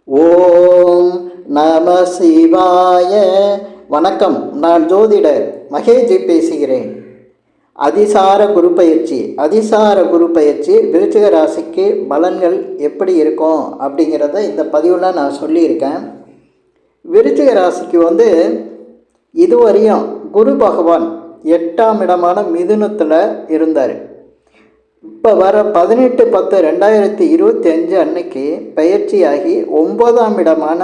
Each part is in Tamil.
ஓம் நம சிவாய. வணக்கம். நான் ஜோதிடர் மகேஜி பேசுகிறேன். அதிசார குரு பயிற்சி விருச்சிக ராசிக்கு பலன்கள் எப்படி இருக்கும் அப்படிங்கிறத இந்த பதிவில் நான் சொல்லியிருக்கேன். விருச்சிக ராசிக்கு இதுவரையும் குரு பகவான் 8ஆம் இடமான மிதுனத்தில் இருந்தார். இப்போ வர 18/10/2025 அன்னைக்கு பயிற்சியாகி 9ஆம் இடமான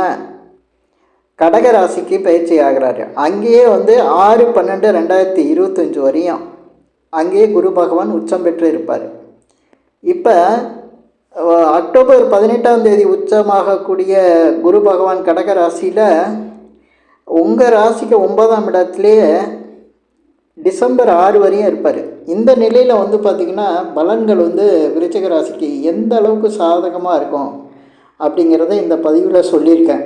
கடகராசிக்கு பயிற்சி ஆகிறாரு. அங்கேயே 6/12/2025 வரையும் அங்கேயே குரு பகவான் உச்சம் பெற்று இருப்பார். இப்போ அக்டோபர் 18ஆம் தேதி உச்சமாகக்கூடிய குரு பகவான் கடகராசியில் உங்கள் ராசிக்கு 9ஆம் இடத்துலேயே டிசம்பர் 6 வரையும் இருப்பார். இந்த நிலையில் பார்த்திங்கன்னா பலன்கள் விருச்சிக ராசிக்கு எந்த அளவுக்கு சாதகமாக இருக்கும் அப்படிங்கிறத இந்த பதிவில் சொல்லியிருக்கேன்.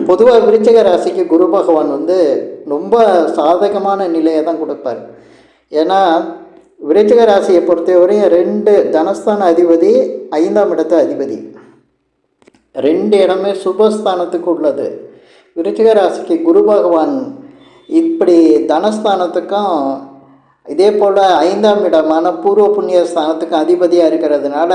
பொதுவாக விருச்சிக ராசிக்கு குரு பகவான் ரொம்ப சாதகமான நிலையை தான் கொடுப்பார். ஏன்னா விருச்சிக ராசியை பொறுத்தவரையும் 2 தனஸ்தான அதிபதி 5ஆம் இடத்து அதிபதி 2 இடமே சுபஸ்தானத்துக்கு உள்ளது. விருச்சிக ராசிக்கு குரு பகவான் இப்படி தனஸ்தானத்துக்கும் இதே போல் 5ஆம் இடமான பூர்வ புண்ணிய ஸ்தானத்துக்கும் அதிபதியாக இருக்கிறதுனால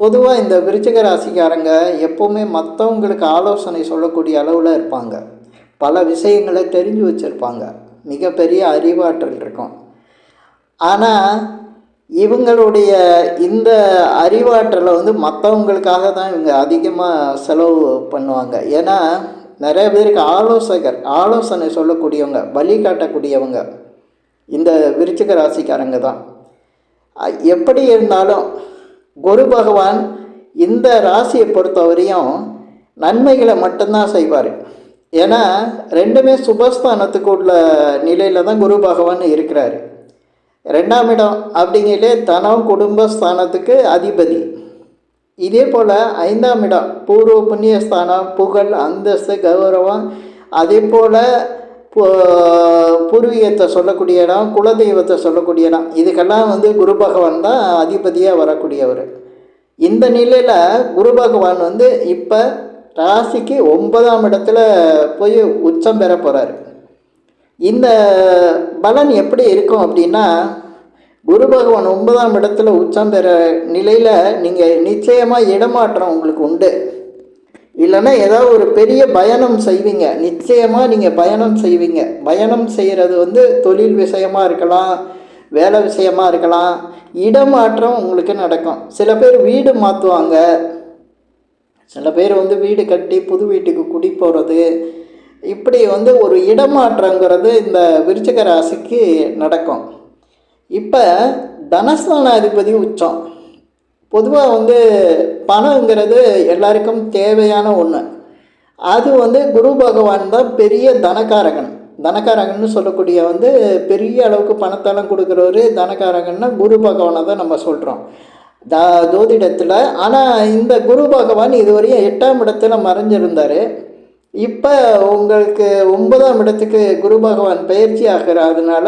பொதுவாக இந்த விருச்சிக ராசிக்காரங்க எப்போவுமே மற்றவங்களுக்கு ஆலோசனை சொல்லக்கூடிய அளவில் இருப்பாங்க. பல விஷயங்களை தெரிஞ்சு வச்சுருப்பாங்க. மிகப்பெரிய அறிவாற்றல் இருக்கும். ஆனால் இவங்களுடைய இந்த அறிவாற்றலை மற்றவங்களுக்காக தான் இவங்க அதிகமாக செலவு பண்ணுவாங்க. ஏன்னா நிறைய பேருக்கு ஆலோசனை சொல்லக்கூடியவங்க, வழிகாட்டக்கூடியவங்க இந்த விருச்சிக ராசிக்காரங்க தான். எப்படி இருந்தாலும் குரு பகவான் இந்த ராசியை பொறுத்தவரையும் நன்மைகளை மட்டும்தான் செய்வார். ஏன்னா 2மே சுபஸ்தானத்துக்கு உள்ள நிலையில் தான் குரு பகவான் இருக்கிறார். 2ஆம் இடம் அப்படிங்கிறே தனம் குடும்பஸ்தானத்துக்கு அதிபதி. இதே போல் 5ஆம் இடம் பூர்வ புண்ணியஸ்தானம், புகழ், அந்தஸ்து, கௌரவம், அதே போல் பூர்வீகத்தை சொல்லக்கூடிய இடம், குலதெய்வத்தை சொல்லக்கூடிய இடம், இதுக்கெல்லாம் குரு பகவான் தான் அதிபதியாக வரக்கூடியவர். இந்த நிலையில் குரு பகவான் இப்போ ராசிக்கு 9ஆம் இடத்துல போய் உச்சம் பெற போகிறார். இந்த பலன் எப்படி இருக்கும் அப்படின்னா, குரு பகவான் 9ஆம் இடத்துல உச்சம் பெற நிலையில் நீங்கள் நிச்சயமாக இடமாற்றம் உங்களுக்கு உண்டு. இல்லைன்னா ஏதாவது ஒரு பெரிய பயணம் செய்வீங்க. நிச்சயமாக நீங்கள் பயணம் செய்வீங்க. பயணம் செய்கிறது தொழில் விஷயமாக இருக்கலாம், வேலை விஷயமாக இருக்கலாம். இடமாற்றம் உங்களுக்கு நடக்கும். சில பேர் வீடு மாற்றுவாங்க. சில பேர் வீடு கட்டி புது வீட்டுக்கு குடி போகிறது. இப்படி ஒரு இடமாற்றங்கிறது இந்த விருச்சிக ராசிக்கு நடக்கும். இப்போ தனஸ்தான அதிபதி உச்சம். பொதுவாக பணங்கிறது எல்லாருக்கும் தேவையான ஒன்று. அது குரு பகவான் தான் பெரிய தனக்காரகன்னு சொல்லக்கூடிய பெரிய அளவுக்கு பணத்தெல்லாம் கொடுக்குறவர் தனக்காரகன்னா குரு பகவானை தான் நம்ம சொல்கிறோம் ஜோதிடத்தில். ஆனால் இந்த குரு பகவான் இதுவரையும் 8ஆம் இடத்துல மறைஞ்சிருந்தார். இப்போ உங்களுக்கு 9ஆம் இடத்துக்கு குரு பகவான் பயிற்சி ஆகிறதுனால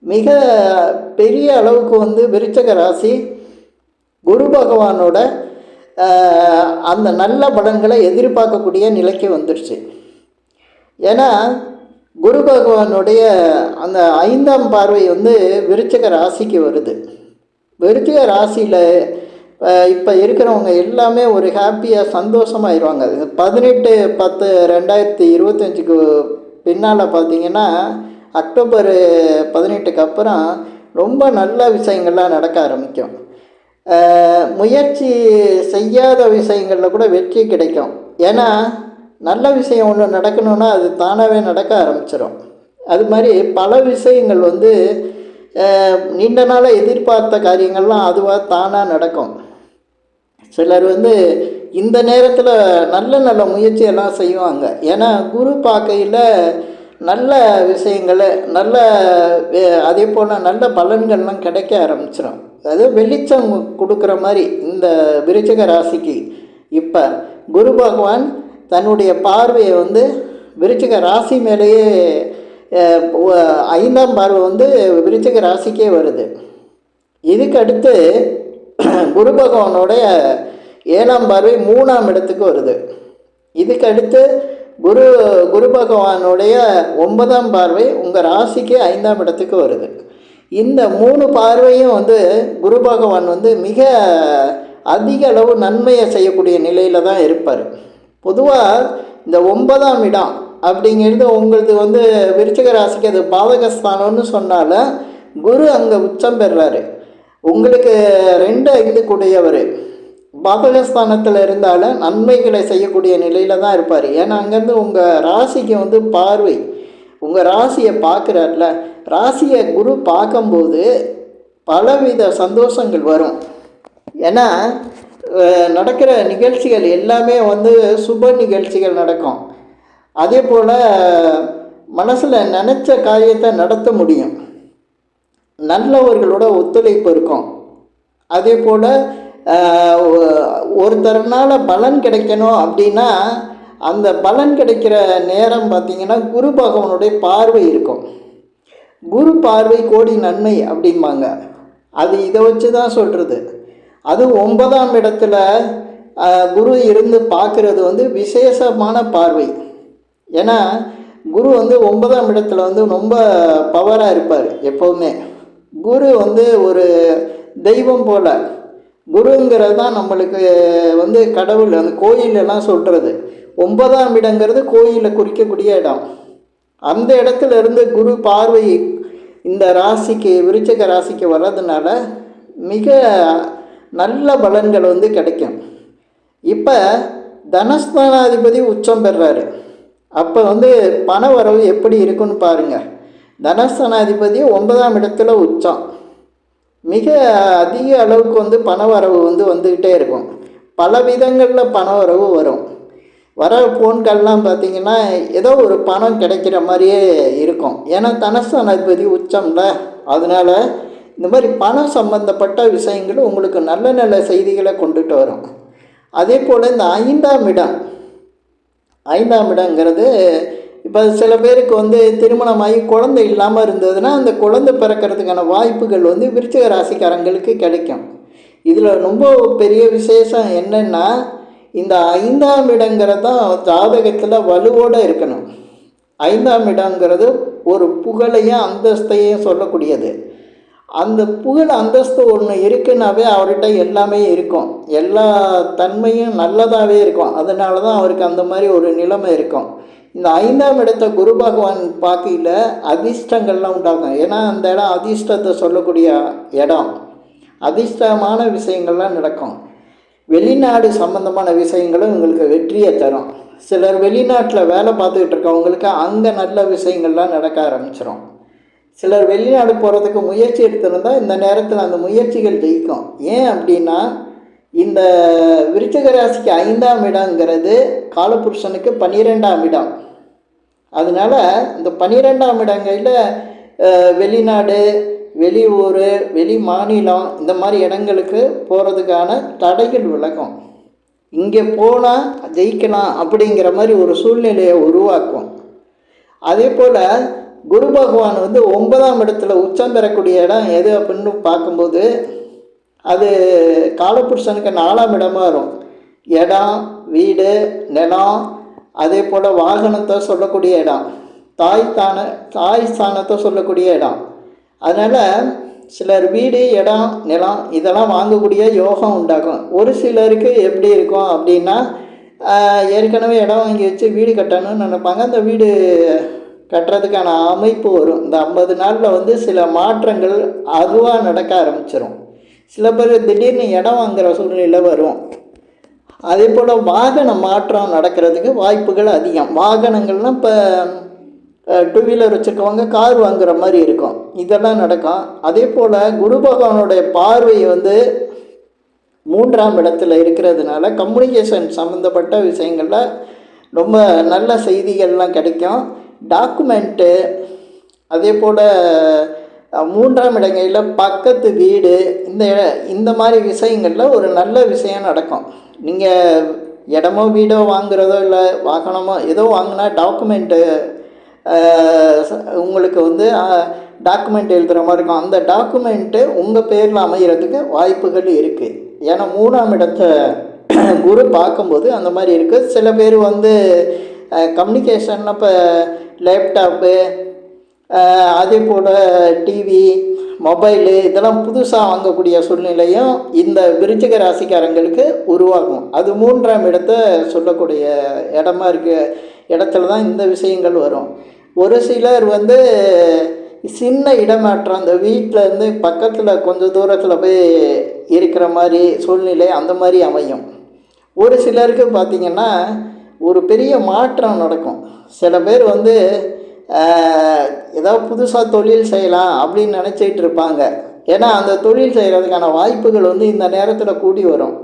மிக பெரிய அளவுக்கு விருச்சிக ராசி குரு பகவானோட அந்த நல்ல பலன்களை எதிர்பார்க்கக்கூடிய நிலைக்கு வந்துடுச்சு. ஏன்னா குரு பகவானுடைய அந்த 5ஆம் பார்வை விருச்சிக ராசிக்கு வருது. விருச்சிக ராசியில் இப்போ இருக்கிறவங்க எல்லாமே ஒரு ஹாப்பியாக சந்தோஷமாகிடுவாங்க. 18/10/2025க்கு பின்னால் பார்த்திங்கன்னா அக்டோபர் 18க்கு அப்புறம் ரொம்ப நல்ல விஷயங்கள்லாம் நடக்க ஆரம்பிக்கும். முயற்சி செய்யாத விஷயங்களில் கூட வெற்றி கிடைக்கும். ஏன்னா நல்ல விஷயம் ஒன்று நடக்கணுன்னா அது தானாகவே நடக்க ஆரம்பிச்சிடும். அது மாதிரி பல விஷயங்கள் நீண்ட நாளாக எதிர்பார்த்த காரியங்கள்லாம் அதுவாக தானாக நடக்கும். சிலர் இந்த நேரத்தில் நல்ல நல்ல முயற்சியெல்லாம் செய்வாங்க. ஏன்னா குரு பார்க்கையில் நல்ல விஷயங்கள், நல்ல அதே போல் நல்ல பலன்கள்லாம் கிடைக்க ஆரம்பிச்சிடும். அது வெளிச்சம் கொடுக்குற மாதிரி இந்த விருச்சிக ராசிக்கு இப்போ குரு பகவான் தன்னுடைய பார்வையை விருச்சிக ராசி மேலேயே 5ஆம் பார்வை விருச்சிக ராசிக்கே வருது. இதுக்கு அடுத்து குரு பகவானோடைய 7ஆம் பார்வை 3ஆம் இடத்துக்கு வருது. இதுக்கு அடுத்து குரு குரு பகவானுடைய 9ஆம் பார்வை உங்கள் ராசிக்கு 5ஆம் இடத்துக்கு வருது. இந்த 3 பார்வையும் வந்து குரு பகவான் வந்து மிக அதிக அளவு நன்மையை செய்யக்கூடிய நிலையில் தான் இருப்பார். பொதுவாக இந்த 9ஆம் இடம் அப்படிங்கிறது உங்களுக்கு வந்து விருச்சிக ராசிக்கு அது பாதகஸ்தானம்னு சொன்னாலும் குரு அங்கே உச்சம் பெறுறாரு. உங்களுக்கு 2 கூடியவர் பாதகஸ்தானத்தில் இருந்தாலும் நன்மைகளை செய்யக்கூடிய நிலையில் தான் இருப்பார். ஏன்னா அங்கேருந்து உங்கள் ராசிக்கு வந்து பார்வை உங்கள் ராசியை பார்க்குறாருல, ராசியை குரு பார்க்கும்போது பலவித சந்தோஷங்கள் வரும். ஏன்னா நடக்கிற நிகழ்ச்சிகள் எல்லாமே வந்து சுப நிகழ்ச்சிகள் நடக்கும். அதே போல் மனசில் நினச்ச காரியத்தை நடத்த முடியும். நல்லவர்களோட ஒத்துழைப்பு இருக்கும். அதே போல் ஒருத்தர்னால் பலன் கிடைக்கணும் அப்படின்னா அந்த பலன் கிடைக்கிற நேரம் பார்த்திங்கன்னா குரு பகவானுடைய பார்வை இருக்கும். குரு பார்வை கோடி நன்மை அப்படிம்பாங்க. அது இதை வச்சு தான் சொல்கிறது. அது 9ஆம் இடத்துல குரு இருந்து பார்க்குறது வந்து விசேஷமான பார்வை. ஏன்னா குரு வந்து 9ஆம் இடத்துல வந்து ரொம்ப பவராக இருப்பார் எப்போவுமே. குரு வந்து ஒரு தெய்வம் போல். குருங்கிறது தான் நம்மளுக்கு வந்து கடவுள் அந்த கோயிலெல்லாம் சொல்கிறது. 9ஆம் இடங்கிறது கோயிலை குறிக்கக்கூடிய இடம். அந்த இடத்துல இருந்து குரு பார்வை இந்த ராசிக்கு விருச்சிக ராசிக்கு வர்றதுனால மிக நல்ல பலன்கள் வந்து கிடைக்கும். இப்போ தனஸ்தானாதிபதி உச்சம் பெறாரு. அப்போ வந்து பண வரவு எப்படி இருக்குன்னு பாருங்கள். தனஸ்தானாதிபதி 9ஆம் இடத்துல உச்சம். மிக அதிக அளவுக்கு வந்து பண வரவு வந்து வந்துக்கிட்டே இருக்கும். பல விதங்களில் பண வரவு வரும். வர ஃபோன்கள்லாம் பார்த்திங்கன்னா ஏதோ ஒரு பணம் கிடைக்கிற மாதிரியே இருக்கும். ஏன்னா தனஸ்தானாதிபதி உச்சம்ல. அதனால் இந்த மாதிரி பணம் சம்பந்தப்பட்ட விஷயங்கள் உங்களுக்கு நல்ல நல்ல செய்திகளை கொண்டுட்டு வரும். அதே போல் இந்த 5ஆம் இடம் 5ஆம் இடங்கிறது இப்போ சில பேருக்கு வந்து திருமணமாகி குழந்தை இல்லாமல் இருந்ததுன்னா அந்த குழந்தை பிறக்கிறதுக்கான வாய்ப்புகள் வந்து விருச்சிக ராசிக்காரங்களுக்கு கிடைக்கும். இதில் ரொம்ப பெரிய விசேஷம் என்னென்னா இந்த 5ஆம் இடங்கிறது தான் ஜாதகத்தில் வலுவோடு இருக்கணும். 5ஆம் இடங்கிறது ஒரு புகழையும் அந்தஸ்தையும் சொல்லக்கூடியது. அந்த புகழ் அந்தஸ்து ஒன்று இருக்குன்னாவே அவர்கிட்ட எல்லாமே இருக்கும். எல்லா தன்மையும் நல்லதாகவே இருக்கும். அதனால தான் அவருக்கு அந்த மாதிரி ஒரு நிலைமை இருக்கும். இந்த 5ஆம் இடத்தை குரு பகவான் பார்க்கையில் அதிர்ஷ்டங்கள்லாம் உண்டாகும். ஏன்னா அந்த இடம் அதிர்ஷ்டத்தை சொல்லக்கூடிய இடம். அதிர்ஷ்டமான விஷயங்கள்லாம் நடக்கும். வெளிநாடு சம்பந்தமான விஷயங்களும் உங்களுக்கு வெற்றியை தரும். சிலர் வெளிநாட்டில் வேலை பார்த்துக்கிட்டு இருக்கவங்களுக்கு அங்கே நல்ல விஷயங்கள்லாம் நடக்க ஆரம்பிச்சிடும். சிலர் வெளிநாடு போகிறதுக்கு முயற்சி எடுத்திருந்தால் இந்த நேரத்தில் அந்த முயற்சிகள் ஜெயிக்கும். ஏன் அப்படின்னா இந்த விருச்சிக ராசிக்கு 5ஆம் இடங்கிறது காலபுருஷனுக்கு 12ஆம் இடம். அதனால் இந்த 12ஆம் இடங்களில் வெளிநாடு, வெளியூர், வெளி மாநிலம் இந்த மாதிரி இடங்களுக்கு போகிறதுக்கான தடைகள் விலகும். இங்கே போனால் ஜெயிக்கலாம் அப்படிங்கிற மாதிரி ஒரு சூழ்நிலையை உருவாக்கும். அதே போல் குரு பகவான் வந்து 9ஆம் இடத்துல உச்சம் பெறக்கூடிய இடம் எது அப்படின்னு பார்க்கும்போது அது காலபுருஷனுக்கு 4ஆம் இடமாக வரும். இடம், வீடு, நிலம், அதே போல் வாகனத்தை சொல்லக்கூடிய இடம், தாய் ஸ்தானத்தை சொல்லக்கூடிய இடம். அதனால் சிலர் வீடு, இடம், நிலம் இதெல்லாம் வாங்கக்கூடிய யோகம் உண்டாகும். ஒரு சிலருக்கு எப்படி இருக்கும் அப்படின்னா ஏற்கனவே இடம் வாங்கி வச்சு வீடு கட்டணும்னு நினைப்பாங்க. அந்த வீடு கட்டுறதுக்கான அமைப்பு வரும். இந்த 50 நாளில் வந்து சில மாற்றங்கள் அதுவாக நடக்க ஆரம்பிச்சிடும். சில பேர் திடீர்னு இடம் வாங்குகிற சூழ்நிலை வரும். அதே போல் வாகன மாற்றம் நடக்கிறதுக்கு வாய்ப்புகள் அதிகம். வாகனங்கள்லாம் இப்போ 2 வீலர் வச்சுருக்கவங்க கார் வாங்குகிற மாதிரி இருக்கும். இதெல்லாம் நடக்கும். அதே போல் குரு பகவானுடைய பார்வை வந்து 3ஆம் இடத்துல இருக்கிறதுனால கம்யூனிகேஷன் சம்மந்தப்பட்ட விஷயங்களில் ரொம்ப நல்ல செய்திகள்லாம் கிடைக்கும். டாக்குமெண்ட்டு, அதே போல் 3ஆம் இடங்களில் பக்கத்து வீடு, இந்த மாதிரி விஷயங்களில் ஒரு நல்ல விஷயம் நடக்கும். நீங்கள் இடமோ வீடோ வாங்குகிறதோ இல்லை வாகனமோ ஏதோ வாங்கினா டாக்குமெண்ட்டு உங்களுக்கு வந்து டாக்குமெண்ட் எழுதுகிற மாதிரி இருக்கும். அந்த டாக்குமெண்ட்டு உங்கள் பேரில் அமைகிறதுக்கு வாய்ப்புகள் இருக்குது. ஏன்னா 3ஆம் இடத்தை குரு பார்க்கும்போது அந்த மாதிரி இருக்குது. சில பேர் வந்து கம்யூனிகேஷன் இப்போ லேப்டாப்பு, அதே போல் டிவி, மொபைலு இதெல்லாம் புதுசாக வாங்கக்கூடிய சூழ்நிலையும் இந்த விருச்சிக ராசிக்காரங்களுக்கு உருவாகும். அது 3ஆம் இடத்தை சொல்லக்கூடிய இடமா இருக்க இடத்துல தான் இந்த விஷயங்கள் வரும். ஒரு சிலர் வந்து சின்ன இடமாற்றம், அந்த வீட்டில் இருந்து பக்கத்தில் கொஞ்சம் தூரத்தில் போய் இருக்கிற மாதிரி சூழ்நிலை அந்த மாதிரி அமையும். ஒரு சிலருக்கு பார்த்திங்கன்னா ஒரு பெரிய மாற்றம் நடக்கும். சில பேர் வந்து ஏதாவது புதுசாக தொழில் செய்யலாம் அப்படின்னு நினச்சிக்கிட்டு இருப்பாங்க. ஏன்னா அந்த தொழில் செய்கிறதுக்கான வாய்ப்புகள் வந்து இந்த நேரத்தில் கூடி வரும்.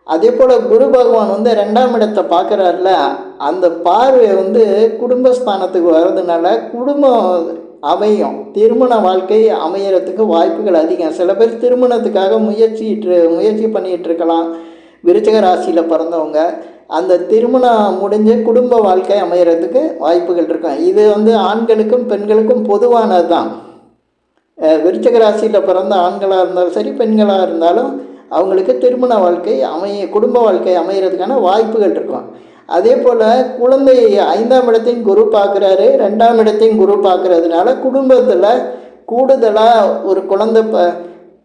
அதே போல் குரு பகவான் வந்து 2ஆம் இடத்தை பார்க்குறாருல, அந்த பார்வை வந்து குடும்பஸ்தானத்துக்கு வர்றதுனால குடும்பம் அமையும், திருமண வாழ்க்கை அமையறதுக்கு வாய்ப்புகள் அதிகம். சில பேர் திருமணத்துக்காக முயற்சி பண்ணிகிட்டு இருக்கலாம். விருச்சிக ராசியில் பிறந்தவங்க அந்த திருமணம் முடிஞ்சு குடும்ப வாழ்க்கை அமையறதுக்கு வாய்ப்புகள் இருக்கும். இது வந்து ஆண்களுக்கும் பெண்களுக்கும் பொதுவானது தான். விருச்சிக ராசியில் பிறந்த ஆண்களாக இருந்தாலும் சரி, பெண்களாக இருந்தாலும் அவங்களுக்கு திருமண வாழ்க்கை குடும்ப வாழ்க்கை அமைகிறதுக்கான வாய்ப்புகள் இருக்கும். அதே போல் குழந்தை 5ஆம் இடத்தையும் குரு பார்க்குறாரு, 2ஆம் இடத்தையும் குரு பார்க்குறதுனால குடும்பத்தில் கூடுதலாக ஒரு குழந்தை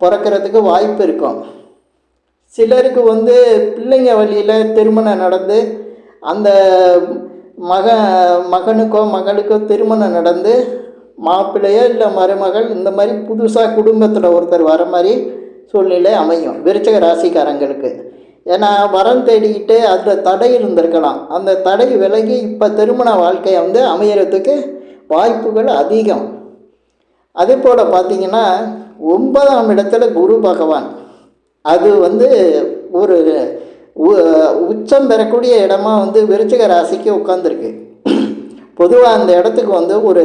பிறக்கிறதுக்கு வாய்ப்பு இருக்கும். சிலருக்கு வந்து பிள்ளைங்க வழியில் திருமணம் நடந்து அந்த மகனுக்கோ மகளுக்கோ திருமணம் நடந்து மாப்பிள்ளையோ இல்லை மருமகள் இந்த மாதிரி புதுசாக குடும்பத்தில் ஒருத்தர் வர மாதிரி சூழ்நிலை அமையும் விருச்சிக ராசிக்காரங்களுக்கு. ஏன்னா வரம் தேடிக்கிட்டு அதில் தடை இருந்திருக்கலாம், அந்த தடை விலகி இப்போ திருமண வாழ்க்கையை வந்து அமையறதுக்கு வாய்ப்புகள் அதிகம். அதே போல் பார்த்திங்கன்னா 9ஆம் இடத்துல குரு பகவான், அது வந்து ஒரு உச்சம் பெறக்கூடிய இடமா வந்து விருச்சிக ராசிக்கு உட்காந்துருக்கு. பொதுவாக அந்த இடத்துக்கு வந்து ஒரு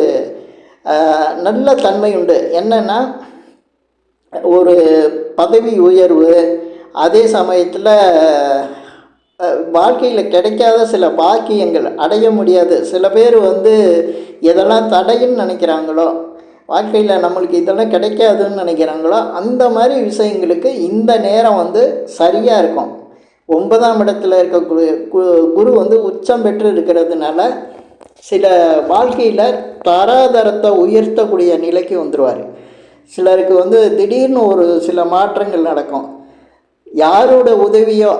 நல்ல தன்மை உண்டு. என்னென்னா ஒரு பதவி உயர்வு, அதே சமயத்தில் வாழ்க்கையில் கிடைக்காத சில பாக்கியங்கள் அடைய முடியாது. சில பேர் வந்து எதெல்லாம் தடைன்னு நினைக்கிறாங்களோ, வாழ்க்கையில் நம்மளுக்கு இதெல்லாம் கிடைக்காதுன்னு நினைக்கிறாங்களோ, அந்த மாதிரி விஷயங்களுக்கு இந்த நேரம் வந்து சரியாக இருக்கும். 9ஆம் இடத்துல இருக்க குரு வந்து உச்சம் பெற்று இருக்கிறதுனால சில வாழ்க்கையில் தராதரத்தை உயர்த்தக்கூடிய நிலைக்கு வந்துடுவார். சிலருக்கு வந்து திடீர்னு ஒரு சில மாற்றங்கள் நடக்கும். யாரோட உதவியோ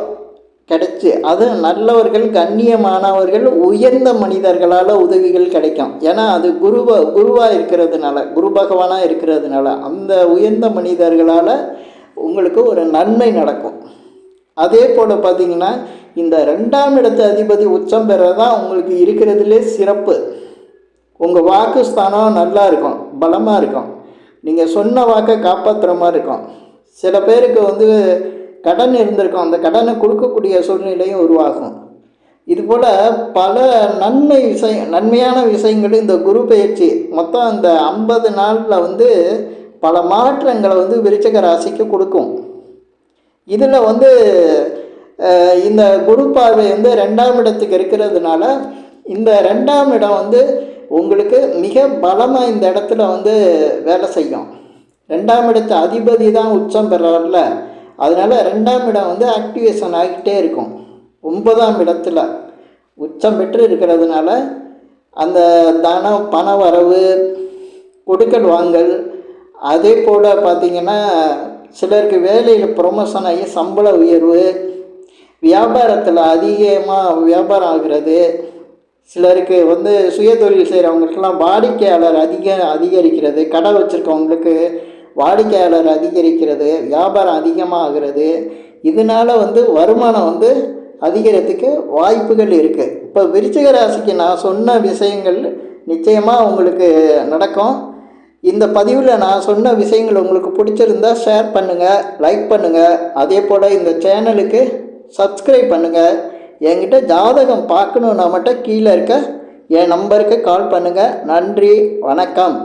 கிடைச்சி, அது நல்லவர்கள், கண்ணியமானவர்கள், உயர்ந்த மனிதர்களால் உதவிகள் கிடைக்கும். ஏன்னா அது குருவாக இருக்கிறதுனால, குரு பகவானாக இருக்கிறதுனால அந்த உயர்ந்த மனிதர்களால் உங்களுக்கு ஒரு நன்மை நடக்கும். அதே போல் பார்த்திங்கன்னா இந்த 2ஆம் இடத்து அதிபதி உச்சம் பெறதான் உங்களுக்கு இருக்கிறதுலே சிறப்பு. உங்கள் வாக்குஸ்தானம் நல்லா இருக்கும், பலமாக இருக்கும், நீங்கள் சொன்ன வாக்கை காப்பாற்றுற மாதிரி இருக்கும். சில பேருக்கு வந்து கடன் இருந்திருக்கும், அந்த கடனை கொடுக்கக்கூடிய சூழ்நிலையும் உருவாகும். இதுபோல் பல நன்மையான விஷயங்கள் இந்த குரு பயிற்சி மொத்தம் இந்த 50 நாளில் வந்து பல மாற்றங்களை வந்து விருச்சிக ராசிக்கு கொடுக்கும். இதில் வந்து இந்த குரு பார்வை வந்து 2ஆம் இடத்துக்கு இருக்கிறதுனால இந்த 2ஆம் இடம் வந்து உங்களுக்கு மிக பலமாக இந்த இடத்துல வந்து வேலை செய்யும். 2ஆம் இடத்து அதிபதி தான் உச்சம் பெறார்ல, அதனால் 2ஆம் இடம் வந்து ஆக்டிவேஷன் ஆகிட்டே இருக்கும். 9ஆம் இடத்துல உச்சம் பெற்று இருக்கிறதுனால அந்த தனம், பண வரவு, கொடுக்கல் வாங்கல், அதே போல் பார்த்திங்கன்னா சிலருக்கு வேலையில் ப்ரொமோஷன் ஆகி சம்பள உயர்வு, வியாபாரத்தில் அதிகமாக வியாபாரம் ஆகிறது, சிலருக்கு வந்து சுய தொழில் செய்கிறவங்களுக்கெல்லாம் வாடிக்கையாளர் அதிகரிக்கிறது, கடை வச்சுருக்கவங்களுக்கு வாடிக்கையாளர் அதிகரிக்கிறது, வியாபாரம் அதிகமாக ஆகிறது. இதனால் வந்து வருமானம் வந்து அதிகரிக்கிறதுக்கு வாய்ப்புகள் இருக்குது. இப்போ விருச்சிக ராசிக்கு நான் சொன்ன விஷயங்கள் நிச்சயமாக உங்களுக்கு நடக்கும். இந்த பதிவில் நான் சொன்ன விஷயங்கள் உங்களுக்கு பிடிச்சிருந்தா ஷேர் பண்ணுங்கள், லைக் பண்ணுங்கள். அதே போல் இந்த சேனலுக்கு சப்ஸ்கிரைப் பண்ணுங்கள். என்கிட்ட ஜாதகம் பார்க்கணுன்னா மட்டும் கீழே இருக்க என் நம்பருக்கு கால் பண்ணுங்கள். நன்றி, வணக்கம்.